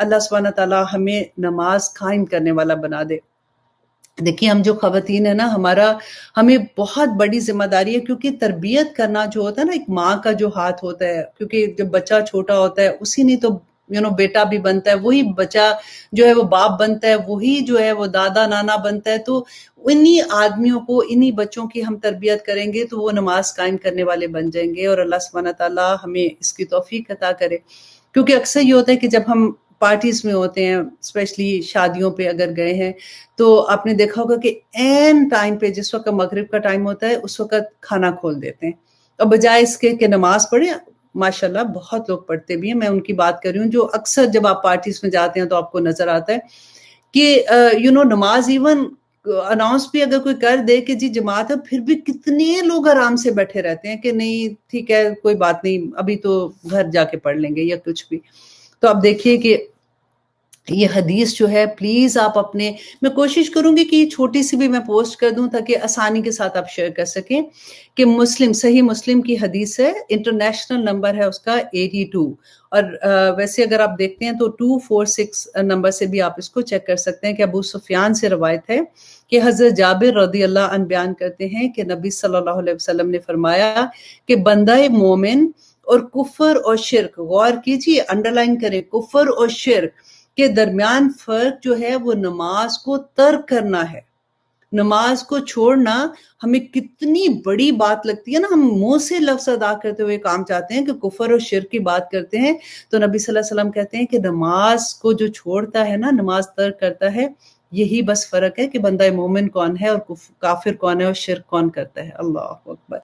اللہ سبحانہ تعالیٰ ہمیں نماز قائم کرنے والا بنا دے۔ دیکھیے ہم جو خواتین ہیں نا، ہمیں بہت بڑی ذمہ داری ہے، کیونکہ تربیت کرنا جو ہوتا ہے نا، ایک ماں کا جو ہاتھ ہوتا ہے، کیونکہ جب بچہ چھوٹا ہوتا ہے اسی نے تو بیٹا بھی بنتا ہے، وہی بچہ جو ہے وہ باپ بنتا ہے، وہی جو ہے وہ دادا نانا بنتا ہے۔ تو انہی آدمیوں کو، انہی بچوں کی ہم تربیت کریں گے تو وہ نماز قائم کرنے والے بن جائیں گے، اور اللہ سبحانہ تعالیٰ ہمیں اس کی توفیق عطا کرے۔ کیونکہ اکثر یہ ہوتا ہے کہ جب ہم پارٹیز میں ہوتے ہیں، اسپیشلی شادیوں پہ اگر گئے ہیں، تو آپ نے دیکھا ہوگا کہ این ٹائم پہ جس وقت مغرب کا ٹائم ہوتا ہے اس وقت کھانا کھول دیتے ہیں، اور بجائے اس کے کہ نماز پڑھیں۔ ماشاءاللہ بہت لوگ پڑھتے بھی ہیں، میں ان کی بات کر رہی ہوں جو اکثر جب آپ پارٹیز میں جاتے ہیں تو آپ کو نظر آتا ہے کہ نماز ایون اناؤنس بھی اگر کوئی کر دے کہ جی جماعت ہے، پھر بھی کتنے لوگ آرام سے بیٹھے رہتے ہیں کہ نہیں ٹھیک ہے کوئی بات نہیں، ابھی تو گھر جا کے پڑھ لیں گے یا کچھ بھی۔ تو آپ دیکھیے کہ یہ حدیث جو ہے پلیز آپ میں کوشش کروں گی کہ یہ چھوٹی سی بھی میں پوسٹ کر دوں تاکہ آسانی کے ساتھ آپ شیئر کر سکیں، کہ صحیح مسلم کی حدیث ہے، انٹرنیشنل نمبر ہے اس کا 82، اور ویسے اگر آپ دیکھتے ہیں تو 246 نمبر سے بھی آپ اس کو چیک کر سکتے ہیں، کہ ابو سفیان سے روایت ہے کہ حضرت جابر رضی اللہ عنہ بیان کرتے ہیں کہ نبی صلی اللہ علیہ وسلم نے فرمایا کہ بندہ مومن اور کفر اور شرک، غور کیجیے، انڈرلائن کریں، کفر اور شرک کے درمیان فرق جو ہے وہ نماز کو ترک کرنا ہے۔ نماز کو چھوڑنا ہمیں کتنی بڑی بات لگتی ہے نا، ہم منہ سے لفظ ادا کرتے ہوئے کام چاہتے ہیں کہ کفر اور شرک کی بات کرتے ہیں، تو نبی صلی اللہ علیہ وسلم کہتے ہیں کہ نماز کو جو چھوڑتا ہے نا، نماز ترک کرتا ہے، یہی بس فرق ہے کہ بندہ مومن کون ہے اور کافر کون ہے اور شرک کون کرتا ہے۔ اللہ اکبر۔